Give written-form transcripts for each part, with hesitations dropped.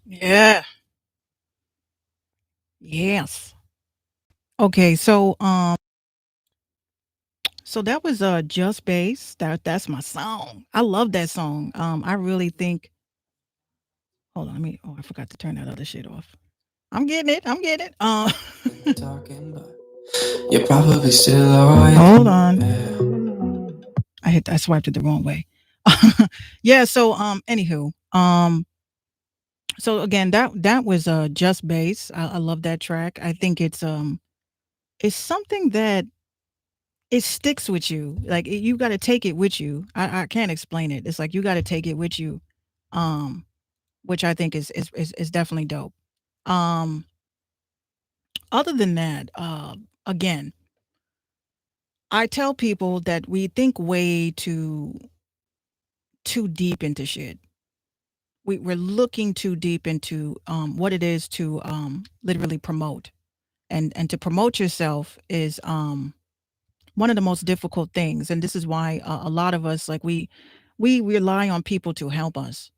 Yeah. Yes. Okay, so that was Just Bass. That's my song. I love that song. I really think hold on, let me I forgot to turn that other shit off. I'm getting it. I'm getting it. Talking, but you're probably still alright. Hold on. Yeah. I swiped it the wrong way. Yeah, so anywho, so again that was Just Bass. I love that track. I think it's something that it sticks with you. Like you got to take it with you. I can't explain it. It's like you got to take it with you. Um which I think is definitely dope. Um other than that, again, I tell people that we think way too deep into shit. We're looking too deep into what it is to literally promote. And to promote yourself is one of the most difficult things. And this is why a lot of us like we rely on people to help us.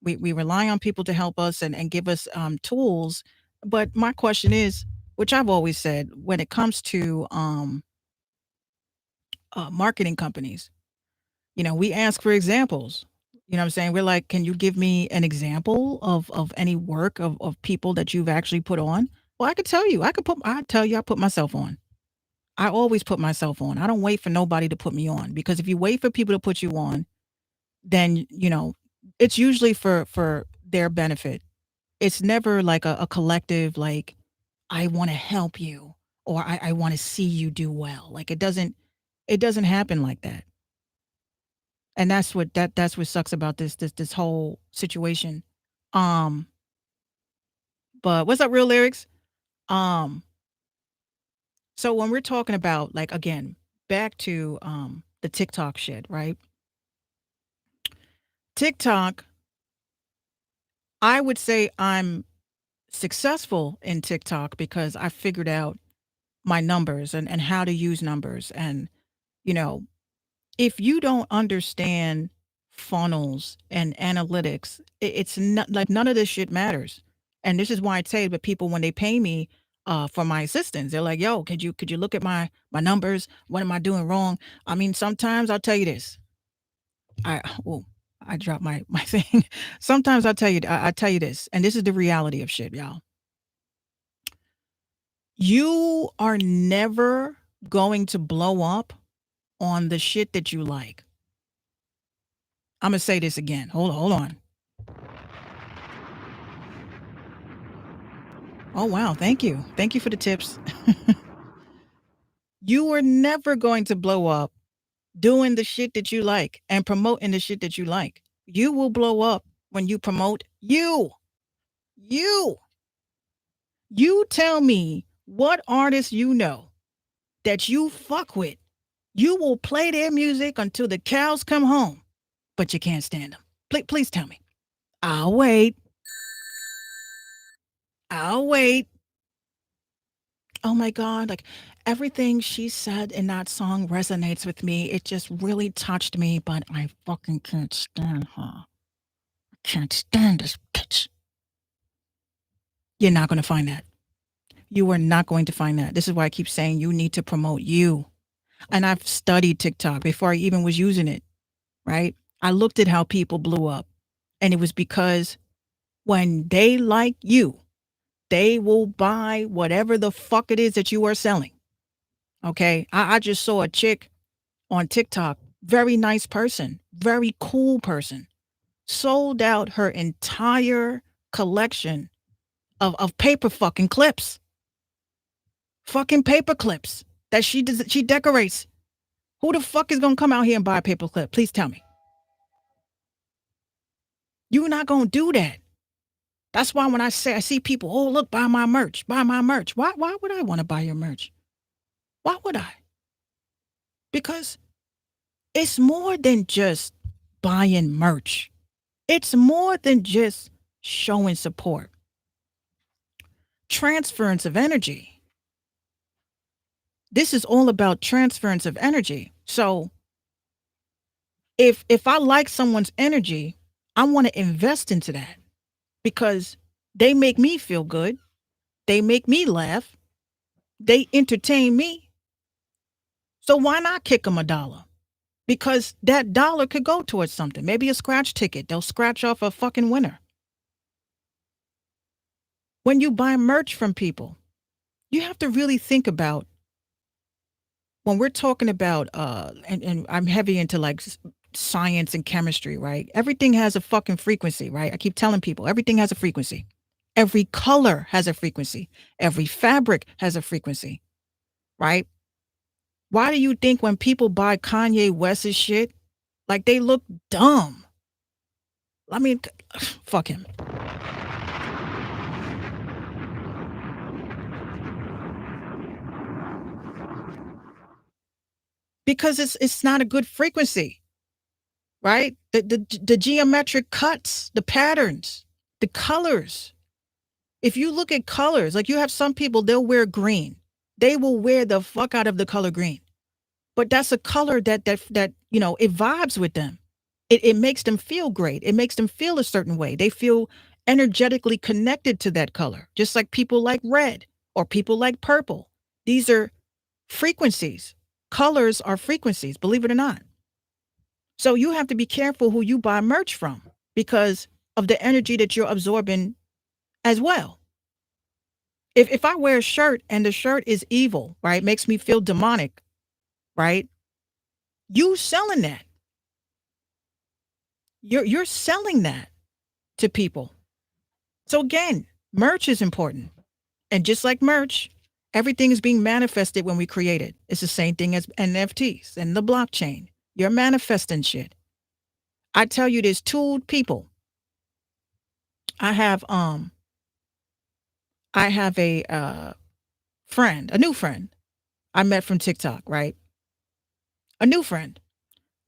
We rely on people to help us and give us tools. But my question is, which I've always said, when it comes to marketing companies, we ask for examples. You know what I'm saying? We're like, can you give me an example of any work of people that you've actually put on? Well, I could tell you. I tell you I put myself on. I always put myself on. I don't wait for nobody to put me on because if you wait for people to put you on, then it's usually for their benefit. It's never like a collective like I want to help you or I want to see you do well. Like it doesn't happen like that. And that's what sucks about this whole situation. Um, but what's up, real lyrics? Um, so when we're talking about like again, back to the TikTok shit, right? TikTok, I would say I'm successful in TikTok because I figured out my numbers and how to use numbers. And, you know, if you don't understand funnels and analytics, it's not like none of this shit matters. And this is why I say but people when they pay me for my assistance, they're like, yo, could you look at my numbers? What am I doing wrong? I mean, sometimes I'll tell you this. I oh, I dropped my thing. Sometimes I tell you this, and this is the reality of shit, y'all. You are never going to blow up on the shit that you like. I'm gonna say this again. Hold on. Oh wow, thank you. Thank you for the tips. You are never going to blow up doing the shit that you like and promoting the shit that you like. You will blow up when you promote you. You. You tell me what artists you know that you fuck with. You will play their music until the cows come home, but you can't stand them. Please tell me. I'll wait. I'll wait. Oh my God. Like everything she said in that song resonates with me. It just really touched me, but I fucking can't stand her. I can't stand this bitch. You're not going to find that. You are not going to find that. This is why I keep saying you need to promote you. And I've studied TikTok before I even was using it, right? I looked at how people blew up. And it was because when they like you, they will buy whatever the fuck it is that you are selling. Okay. I just saw a chick on TikTok, very nice person, very cool person, sold out her entire collection of paper fucking clips, fucking paper clips that she decorates. Who the fuck is gonna come out here and buy a paper clip? Please tell me. You're not gonna do that. That's why when I see people, oh look, buy my merch, buy my merch. Why would I want to buy your merch? Why would I? Because it's more than just buying merch. It's more than just showing support. Transference of energy. This is all about transference of energy. So If I like someone's energy, I want to invest into that because they make me feel good. They make me laugh. They entertain me. So why not kick them a dollar? Because that dollar could go towards something. Maybe a scratch ticket. They'll scratch off a fucking winner. When you buy merch from people, you have to really think about when we're talking about and I'm heavy into like science and chemistry, right? Everything has a fucking frequency, right? I keep telling people everything has a frequency. Every color has a frequency. Every fabric has a frequency, right? Why do you think when people buy Kanye West's shit, like they look dumb? I mean, fuck him. Because it's not a good frequency, right? The geometric cuts, the patterns, the colors. If you look at colors, like you have some people, they'll wear green. They will wear the fuck out of the color green. But that's a color that it vibes with them. It makes them feel great. It makes them feel a certain way. They feel energetically connected to that color, just like people like red or people like purple. These are frequencies. Colors are frequencies, believe it or not. So you have to be careful who you buy merch from because of the energy that you're absorbing as well. If I wear a shirt and the shirt is evil, right, makes me feel demonic, right? You selling that. You're selling that to people. So again, merch is important. And just like merch, everything is being manifested when we create it. It's the same thing as NFTs and the blockchain. You're manifesting shit. I tell you, there's two people. I have a friend, a new friend I met from TikTok, right? A new friend.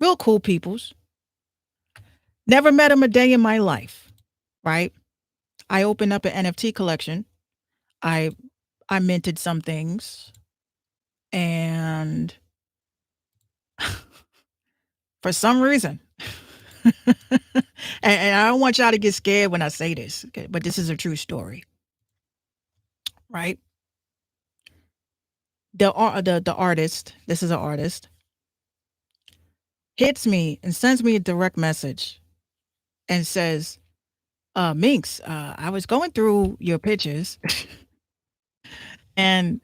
Real cool peoples. Never met him a day in my life, right? I opened up an NFT collection. I I minted some things and for some reason and I don't want y'all to get scared when I say this, okay, but this is a true story, right? The artist, this is an artist, hits me and sends me a direct message and says, Minx, I was going through your pictures and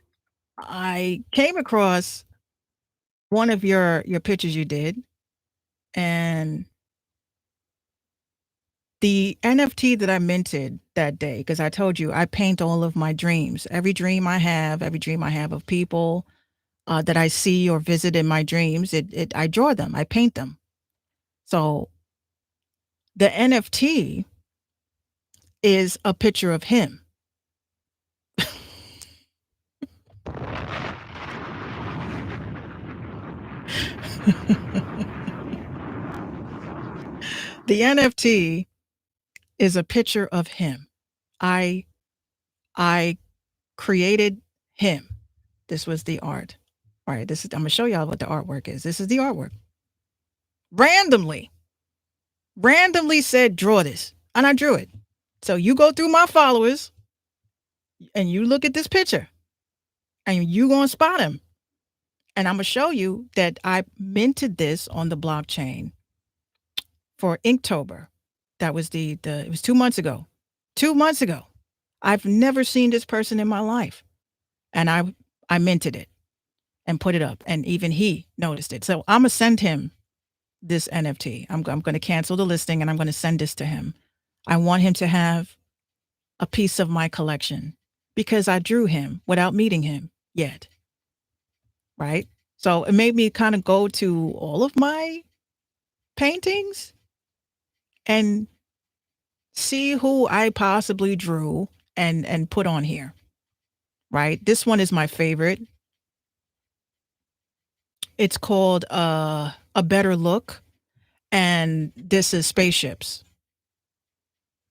I came across one of your pictures you did, and the NFT that I minted that day, because I told you I paint all of my dreams. Every dream I have of people that I see or visit in my dreams, I draw them, I paint them. So the NFT is a picture of him. The NFT is a picture of him. I I created him. This was the art. All right, this is I'm gonna show y'all what the artwork is. This is the artwork. Randomly, randomly said, draw this. And I drew it. So you go through my followers and you look at this picture and you gonna spot him. And I'm gonna show you that I minted this on the blockchain for Inktober. That was the it was 2 months ago. 2 months ago. I've never seen this person in my life. And I minted it and put it up. And even he noticed it. So I'm gonna send him this NFT. I'm going to cancel the listing and I'm going to send this to him. I want him to have a piece of my collection because I drew him without meeting him yet. Right. So it made me kind of go to all of my paintings and see who I possibly drew and put on here. Right. This one is my favorite. It's called A Better Look. And this is spaceships.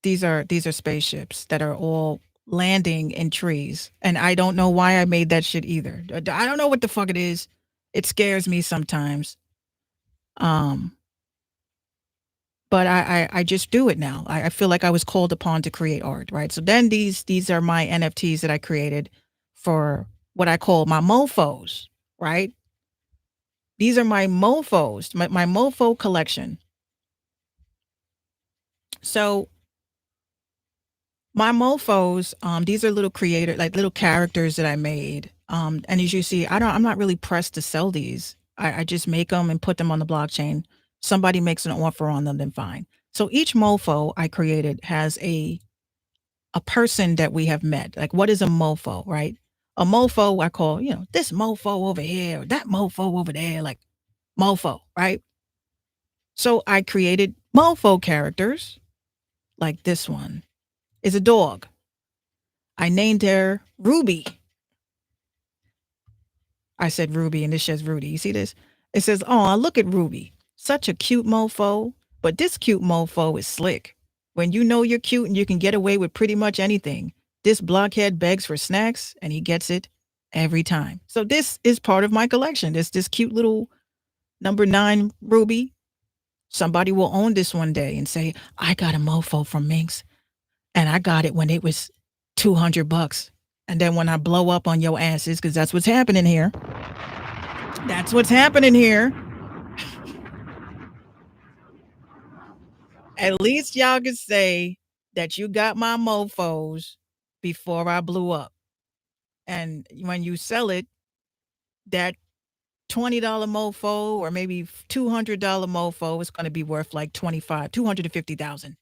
These are spaceships that are all landing in trees. And I don't know why I made that shit either. I don't know what the fuck it is. It scares me sometimes. Um, but I just do it now. I feel like I was called upon to create art, right? So then these are my NFTs that I created for what I call my mofos, right? These are my mofos, my mofo collection. So my mofos, these are little creator, like little characters that I made. And as you see, I'm not really pressed to sell these. I just make them and put them on the blockchain. Somebody makes an offer on them, then fine. So each mofo I created has a person that we have met. Like, what is a mofo, right? A mofo I call, this mofo over here, or that mofo over there, like mofo, right? So I created mofo characters, like this one is a dog. I named her Ruby. I said Ruby, and this says Rudy. You see this? It says, "Oh, look at Ruby. Such a cute mofo. But this cute mofo is slick. When you know you're cute and you can get away with pretty much anything, this blockhead begs for snacks, and he gets it every time." So this is part of my collection. This cute little number 9 Ruby. Somebody will own this one day and say, "I got a mofo from Minx, and I got it when it was $200." And then when I blow up on your asses, because that's what's happening here. That's what's happening here. At least y'all can say that you got my mofos before I blew up. And when you sell it, that $20 mofo or maybe $200 mofo is going to be worth like 25, 250,000.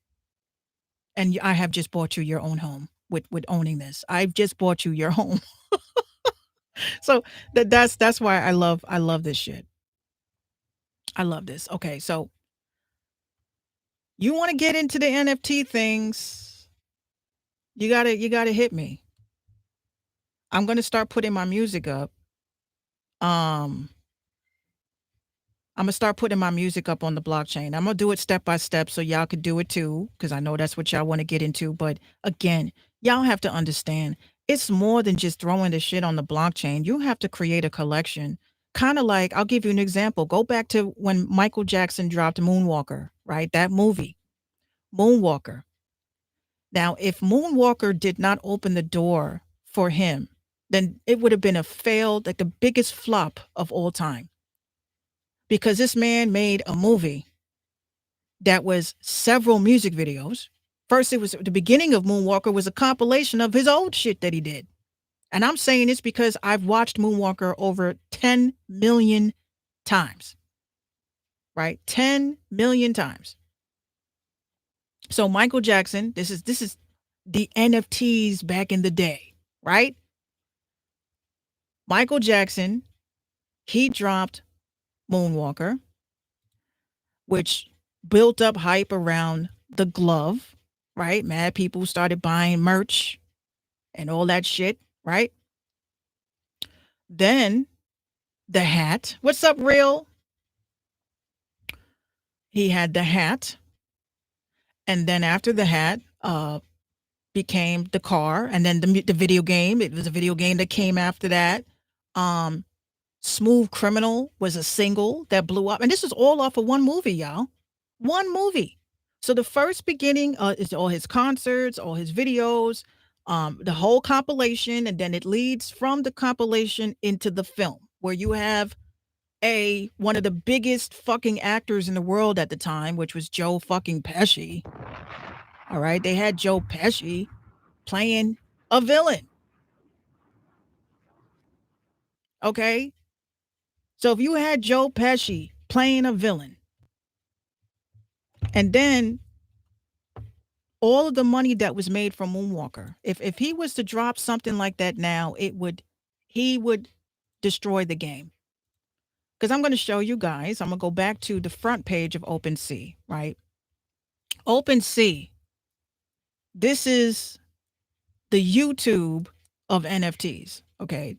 And I have just bought you your own home with owning this. I've just bought you your home. So that's why I love this shit. I love this. Okay, so you want to get into the NFT things, you gotta hit me. I'm gonna start putting my music up. Um, I'm gonna start putting my music up on the blockchain. I'm gonna do it step by step so y'all could do it too, because I know that's what y'all want to get into. But again, y'all have to understand it's more than just throwing the shit on the blockchain. You have to create a collection. Kind of like, I'll give you an example. Go back to when Michael Jackson dropped Moonwalker, right? That movie, Moonwalker. Now, if Moonwalker did not open the door for him, then it would have been a failed, like the biggest flop of all time. Because this man made a movie that was several music videos. First, it was the beginning of Moonwalker was a compilation of his old shit that he did. And I'm saying this because I've watched Moonwalker over 10 million times, right? 10 million times. So Michael Jackson, this is the NFTs back in the day, right? Michael Jackson, he dropped Moonwalker, which built up hype around the glove, right? Mad people started buying merch and all that shit, right? Then the hat. What's up, real? He had the hat. And then after the hat, became the car. And then the video game. It was a video game that came after that. Um, Smooth Criminal was a single that blew up. And this was all off of one movie, y'all. One movie. So the first beginning is all his concerts, all his videos, the whole compilation, and then it leads from the compilation into the film, where you have a one of the biggest fucking actors in the world at the time, which was Joe fucking Pesci. All right, they had Joe Pesci playing a villain. Okay, so if you had Joe Pesci playing a villain, and then all of the money that was made from Moonwalker, if he was to drop something like that now, he would destroy the game. Because I'm going to show you guys. I'm going to go back to the front page of OpenSea, right? OpenSea. This is the YouTube of NFTs. Okay.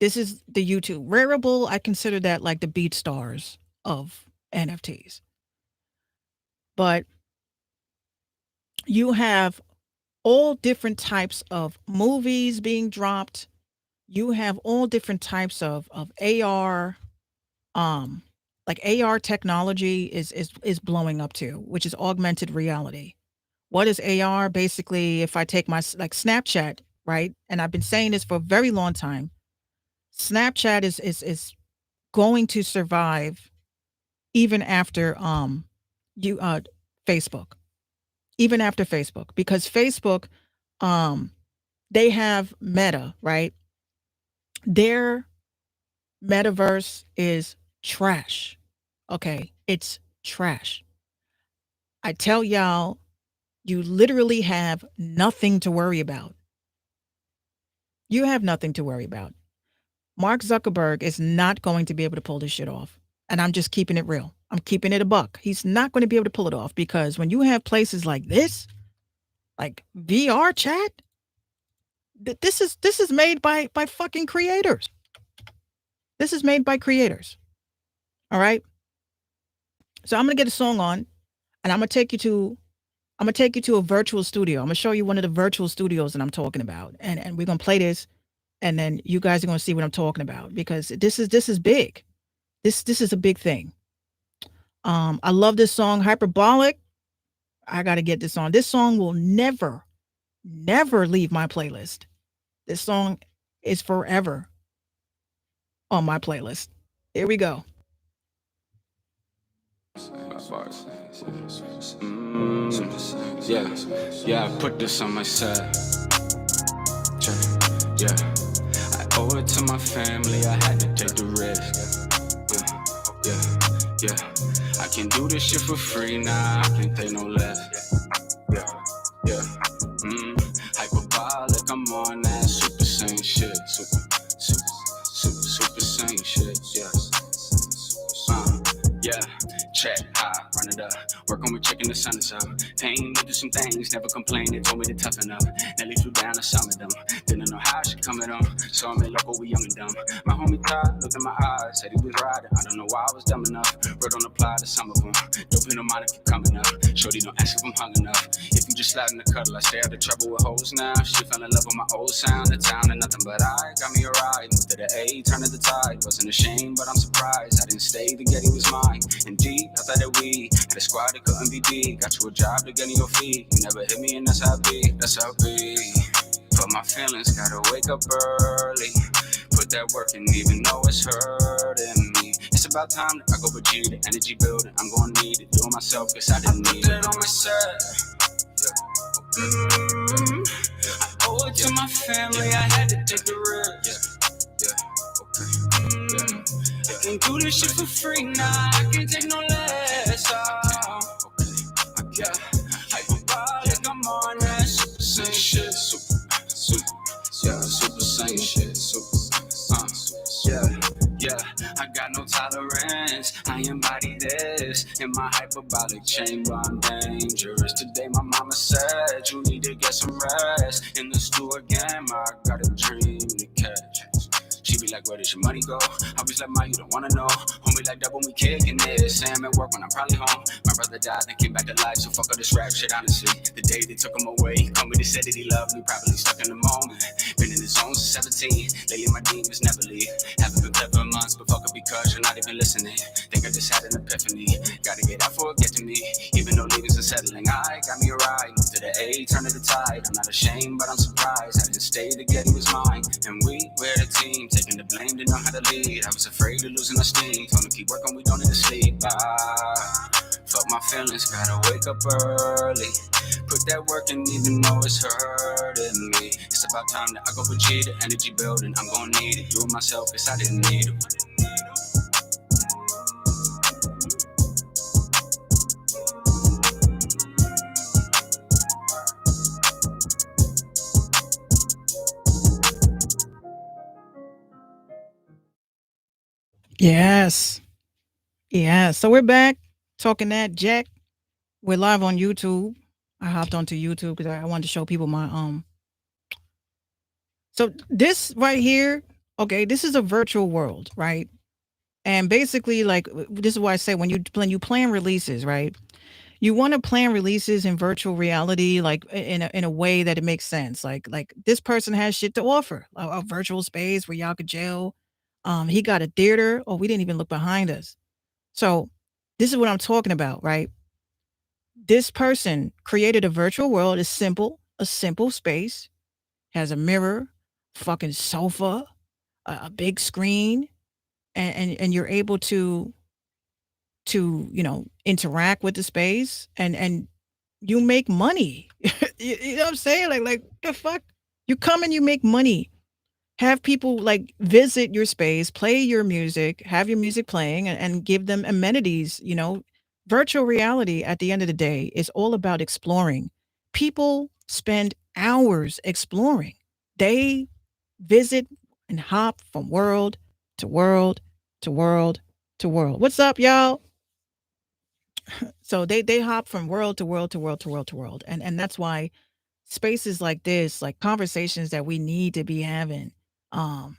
This is the YouTube. Rarible, I consider that like the beat stars of NFTs. But you have all different types of movies being dropped. You have all different types of AR, um, Like AR technology is blowing up too, which is augmented reality. What is AR? Basically, if I take my like Snapchat, right? And I've been saying this for a very long time. Snapchat is going to survive even after you Facebook. Even after Facebook, because Facebook, um they have Meta, right? Their metaverse is trash. Okay, it's trash. I tell y'all, you literally have nothing to worry about. You have nothing to worry about. Mark Zuckerberg is not going to be able to pull this shit off. And I'm just keeping it real. I'm keeping it a buck. He's not going to be able to pull it off because when you have places like this, like VR chat, this is made by fucking creators. This is made by creators. All right. So I'm gonna get a song on, and I'm gonna take you to a virtual studio. I'm gonna show you one of the virtual studios that I'm talking about, and we're gonna play this, and then you guys are gonna see what I'm talking about because this is big. This is a big thing. I love this song, Hyperbolic. I got to get this on. This song will never leave my playlist. This song is forever on my playlist. Here we go. Yeah, yeah, I put this on my side. Yeah, I owe it to my family, I had to take the risk. Yeah, I can do this shit for free now, I can't pay no less. Yeah, hyperbolic, I'm on that super same shit. Super same shit, yes. Yeah, check, run it up. Working with chicken, the sun is up. Pain, to do some things, never complain. They told me to toughen up. Nelly flew down to some of them. Didn't know how I should come at them. So I'm in local, we young and dumb. My homie thought, looked in my eyes, said he was riding. I don't know why I was dumb enough. Word don't apply to some of them. Don't pay no mind if you coming up. Shorty don't ask if I'm hung enough. If you just slide in the cuddle, I stay out of trouble with hoes now. She fell in love with my old sound. The town and nothing but I got me a ride. Moved to the A, turned to the tide. Wasn't ashamed, but I'm surprised. I didn't stay, the Getty was mine. Indeed, I thought that we had a squad that couldn't be beat. Got you a job to get in your feet. You never hit me, and that's how I be. That's how I be. But my feelings gotta wake up early. Put that work in, even though it's hurting me. It's about time that I go for G, the energy building. I'm gonna need it. Doing myself, cause I didn't need it on my side. I owe it to my family, I had to take the risk. I can do this shit for free now, I can't take no less. Yeah, hyperbolic, I'm on that super same shit. Super same shit. Yeah, I got no tolerance. I embody this in my hyperbolic chamber. I'm dangerous. Today, my mama said you need to get some rest. In the stew again, I got a dream to catch. She be like, where does your money go? I was like, ma, you don't wanna know. Homie like that when we kicking it. Say I'm at work when I'm probably home. My brother died and came back to life, so fuck all this rap shit, honestly. The day they took him away, he called me, they said that he loved me, probably stuck in the moment. Been in the zone since 17. Lately my demons never leave. Haven't been clever in months, but fuck it because you're not even listening. Think I just had an epiphany. Gotta get out for it, get to me. Even though leaving's unsettling, I got me a ride. Moved to the A, turn to the tide. I'm not ashamed, but I'm surprised. I didn't stay to get it was mine. And we're the team. Taking the blame, didn't know how to lead. I was afraid of losing my steam. Told me keep working, we don't need to sleep. Fuck my feelings, gotta wake up early. Put that work in even though it's hurting me. It's about time that I go for G, the energy building. I'm gonna need it. Do it myself, cause I didn't need it. Yes. Yeah. So we're back talking that Jack. We're live on YouTube. I hopped onto YouTube because I wanted to show people my So this right here, okay, this is a virtual world, right? And basically, like this is why I say when you plan releases, right? You want to plan releases in virtual reality, like in a way that it makes sense. Like this person has shit to offer, a virtual space where y'all could jail. He got a theater. Oh, we didn't even look behind us. So, this is what I'm talking about, right? This person created a virtual world, a simple space, has a mirror, fucking sofa, a big screen, and you're able to, interact with the space and you make money. You know what I'm saying? Like, the fuck? You come and you make money. Have people, like, visit your space, play your music, have your music playing, and give them amenities. Virtual reality, at the end of the day, is all about exploring. People spend hours exploring. They visit and hop from world to world to world to world. What's up, y'all? So they hop from world to world to world to world to world, and that's why spaces like this, like conversations that we need to be having, um,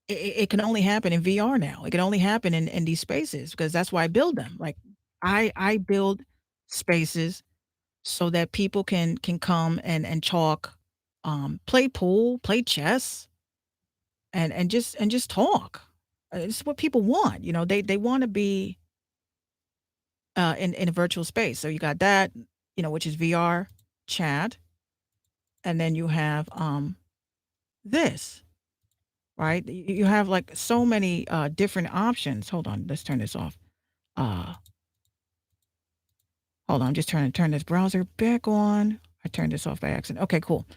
it can only happen in VR now. It can only happen in these spaces because that's why I build them. Like I build spaces so that people can come and talk, play pool, play chess, and just talk. It's what people want. They want to be in a virtual space. So you got that, which is VR chat, and then you have this, right? You have like so many different options. Hold on, let's turn this off. Uh, Hold on, I'm just trying to turn this browser back on. I turned this off by accident. Okay, cool.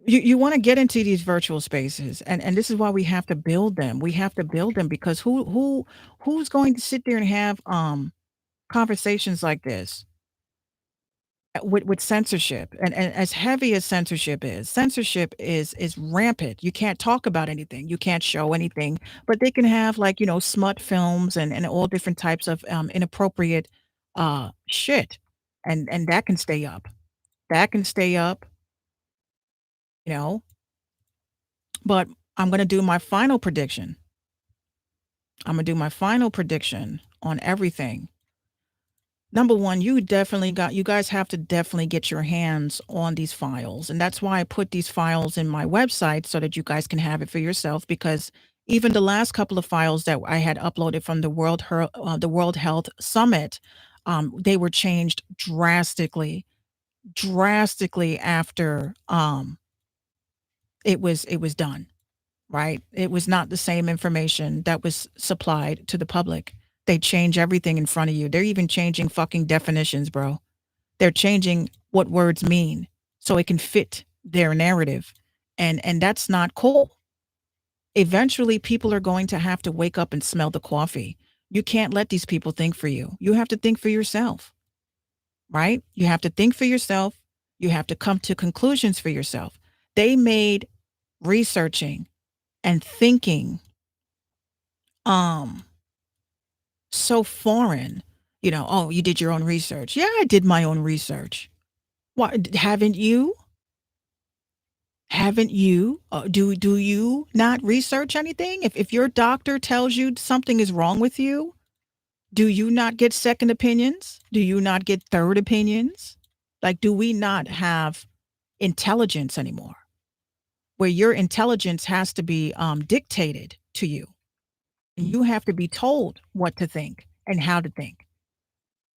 You want to get into these virtual spaces, and this is why we have to build them. We have to build them because who's going to sit there and have conversations like this with censorship, and as heavy as censorship is rampant. You can't talk about anything, you can't show anything, but they can have, like, smut films and all different types of inappropriate shit, and that can stay up. That can stay up, you know. But I'm going to do my final prediction. I'm going to do my final prediction on everything. Number one, you guys have to definitely get your hands on these files. And that's why I put these files in my website so that you guys can have it for yourself. Because even the last couple of files that I had uploaded from the World Health Summit, they were changed drastically after it was done. Right? It was not the same information that was supplied to the public. They change everything in front of you. They're even changing fucking definitions, bro. They're changing what words mean so it can fit their narrative. And that's not cool. Eventually people are going to have to wake up and smell the coffee. You can't let these people think for you. You have to think for yourself, right? You have to think for yourself. You have to come to conclusions for yourself. They made researching and thinking um so foreign. Oh, you did your own research. Yeah, I did my own research. What, haven't you? Haven't you? Do you not research anything? If your doctor tells you something is wrong with you, do you not get second opinions? Do you not get third opinions? Like, do we not have intelligence anymore? Where your intelligence has to be dictated to you, and you have to be told what to think and how to think.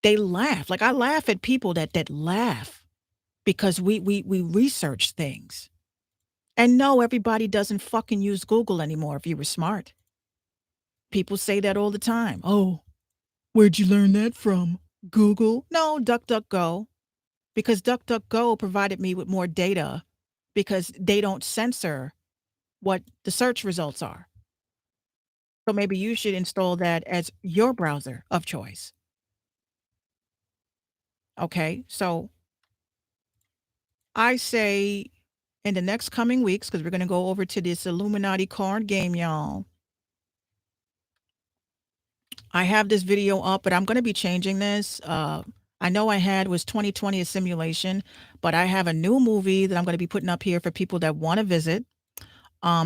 They laugh. Like, I laugh at people that laugh because we research things. And no, everybody doesn't fucking use Google anymore if you were smart. People say that all the time. "Oh, where'd you learn that from? Google?" No, DuckDuckGo, because DuckDuckGo provided me with more data because they don't censor what the search results are. So maybe you should install that as your browser of choice. Okay? So I say in the next coming weeks, because we're going to go over to this Illuminati card game, y'all. I have this video up, but I'm going to be changing this. I know I had was 2020 a simulation, but I have a new movie that I'm going to be putting up here for people that want to visit.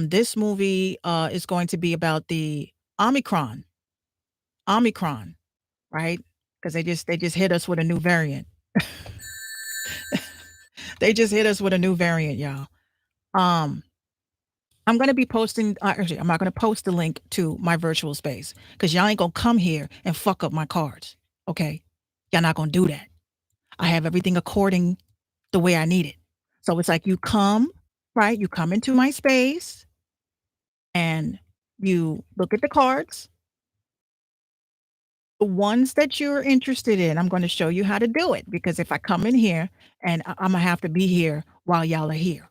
This movie is going to be about the Omicron, Omicron, right? Because they just hit us with a new variant. They just hit us with a new variant, y'all. Um, I'm gonna be posting. Actually, I'm not gonna post the link to my virtual space because y'all ain't gonna come here and fuck up my cards. Okay, y'all not gonna do that. I have everything according the way I need it. So it's like you come, right? You come into my space and you look at the cards. The ones that you're interested in, I'm going to show you how to do it because if I come in here and I'm gonna have to be here while y'all are here.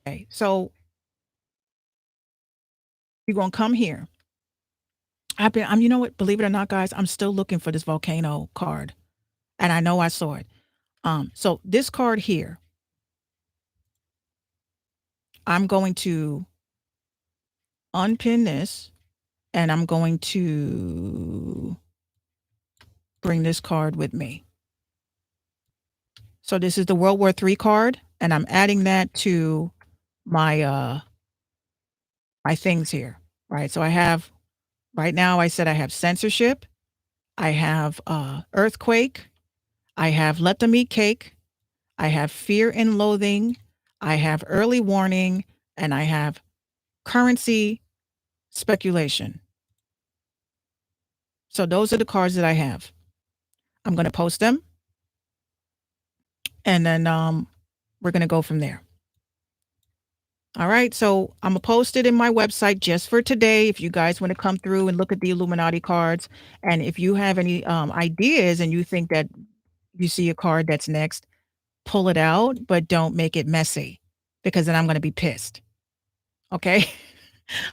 Okay, so you're gonna come here. You know what? Believe it or not, guys, I'm still looking for this volcano card, and I know I saw it. So this card here, I'm going to unpin this, and I'm going to bring this card with me. So this is the World War III card, and I'm adding that to my my things here, right? So I have right now. I said I have censorship, I have earthquake, I have let them eat cake, I have fear and loathing, I have early warning, and I have currency speculation. So those are the cards that I have. I'm going to post them, and then we're going to go from there. All right. So I'm going to post it in my website just for today. If you guys want to come through and look at the Illuminati cards, and if you have any ideas and you think that you see a card that's next, pull it out, but don't make it messy because then I'm going to be pissed. Okay.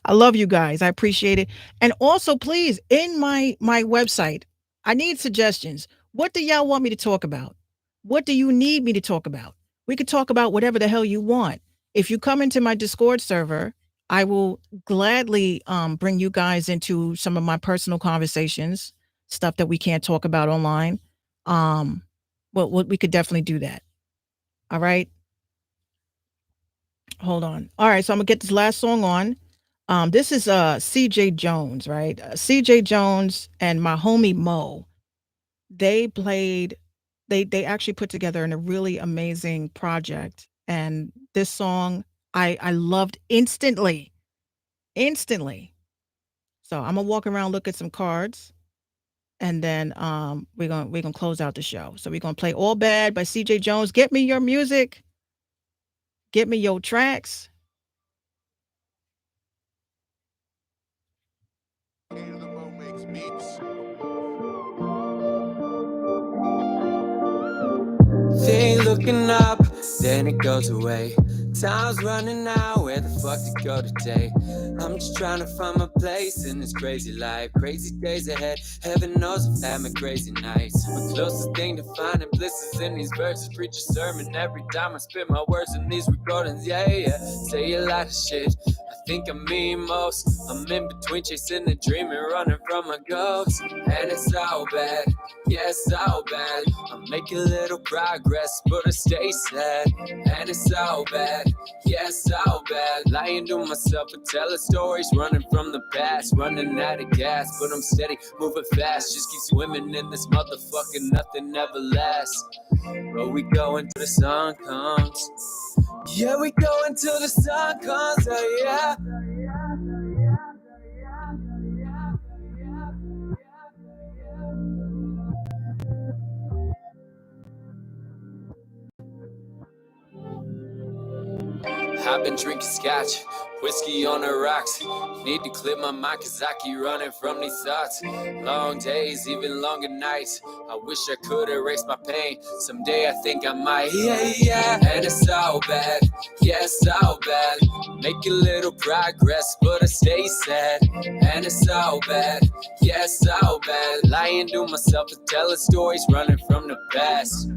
I love you guys. I appreciate it. And also, please, in my website, I need suggestions. What do y'all want me to talk about? What do you need me to talk about? We could talk about whatever the hell you want. If you come into my Discord server, I will gladly bring you guys into some of my personal conversations, stuff that we can't talk about online. Well, we could definitely do that. All right. Hold on. All right, so I'm gonna get this last song on. This is CJ Jones, right? CJ Jones and my homie Mo. They played. They actually put together in a really amazing project, and this song I loved instantly, instantly. So I'm gonna walk around, look at some cards, and then we're gonna close out the show. So we're gonna play "All Bad" by CJ Jones. Get me your music. Get me your tracks. They looking up, then it goes away. Time's running out, where the fuck to go today? I'm just trying to find my place in this crazy life. Crazy days ahead, heaven knows I've had my crazy nights. My closest thing to finding bliss is in these verses. Preach a sermon every time I spit my words in these recordings. Yeah, say a lot of shit I think I mean most. I'm in between chasing a dream and running from my ghosts. And it's all bad, yeah, it's all bad. I'm making little progress, but I stay sad. And it's all bad, yeah, it's all bad. Lying to myself and telling stories, running from the past, running out of gas, but I'm steady, moving fast. Just keep swimming in this motherfucking nothing ever lasts. But we go until the sun comes. Yeah, we go until the sun comes, oh yeah. I've been drinking scotch, whiskey on the rocks. Need to clear my mind cause I keep running from these thoughts. Long days, even longer nights. I wish I could erase my pain. Someday I think I might, yeah. And it's all bad, yeah, it's all bad. Making little progress, but I stay sad. And it's all bad, yeah, it's all bad. Lying to myself and telling stories, running from the past.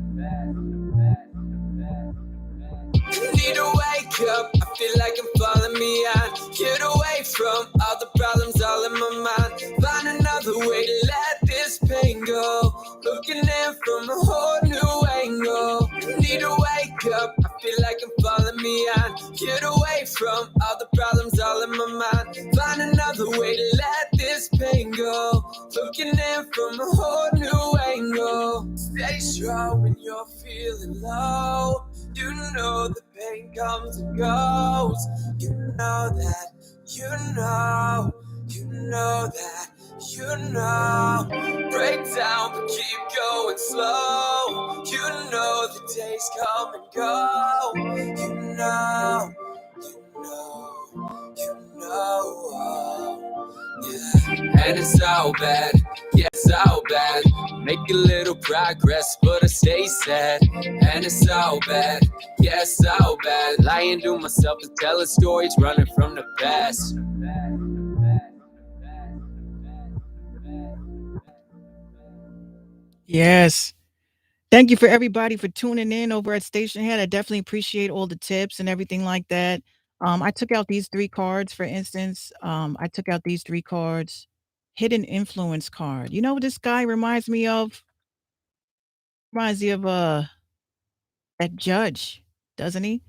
Need to wake up, I feel like I'm falling behind. Get away from all the problems all in my mind. Find another way to let this pain go. Looking in from a whole new angle. Need to wake up, I feel like I'm falling behind. Get away from all the problems all in my mind. Find another way to let this pain go. Looking in from a whole new angle. Stay strong when you're feeling low. You know the pain comes and goes. You know that. You know. You know that. You know. Break down but keep going slow. You know the days come and go. You know. You know. You know. Yeah. And it's all bad. Yeah, it's all bad. Make a little progress, but I stay sad. And it's all bad. Yeah, it's all bad. Lying to myself and telling stories, running from the past. Yes. Thank you for everybody for tuning in over at Stationhead. I definitely appreciate all the tips and everything like that. I took out these 3 cards, for instance. I took out these 3 cards. Hidden influence card. You know what this guy reminds me of? Reminds me of, that judge, doesn't he?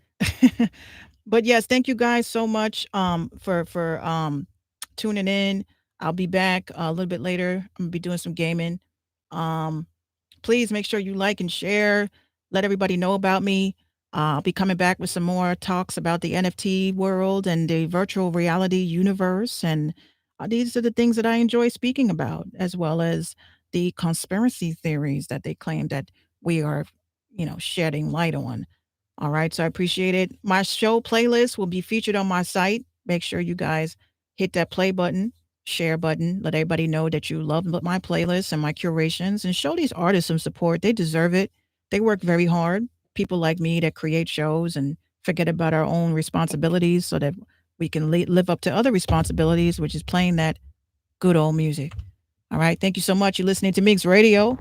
But yes, thank you guys so much, for tuning in. I'll be back a little bit later. I'm gonna be doing some gaming. Um Please make sure you like and share. Let everybody know about me. I'll be coming back with some more talks about the NFT world and the virtual reality universe. And these are the things that I enjoy speaking about, as well as the conspiracy theories that they claim that we are, shedding light on. All right. So I appreciate it. My show playlist will be featured on my site. Make sure you guys hit that play button, share button, let everybody know that you love my playlists and my curations, and show these artists some support. They deserve it. They work very hard. People like me that create shows and forget about our own responsibilities so that we can live up to other responsibilities, which is playing that good old music. All right. Thank you so much. You're listening to Mix Radio.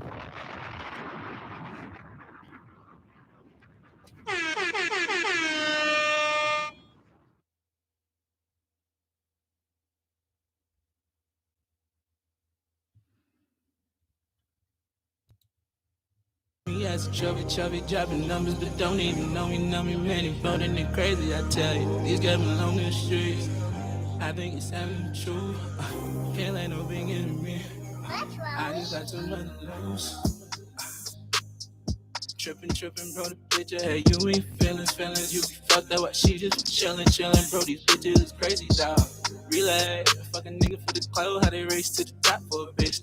Me as a chubby, dropping numbers, but don't even know me, many voting it crazy, I tell you. These guys belong in the streets. I think it's having the truth. Can't let no big in me. I just got too much to lose. Trippin', bro, the picture. Hey, you ain't feelings. You be fucked up while she just chillin', bro. These bitches is crazy, dog. Relay, fucking nigga for the clothes, how they race to the top for a bitch.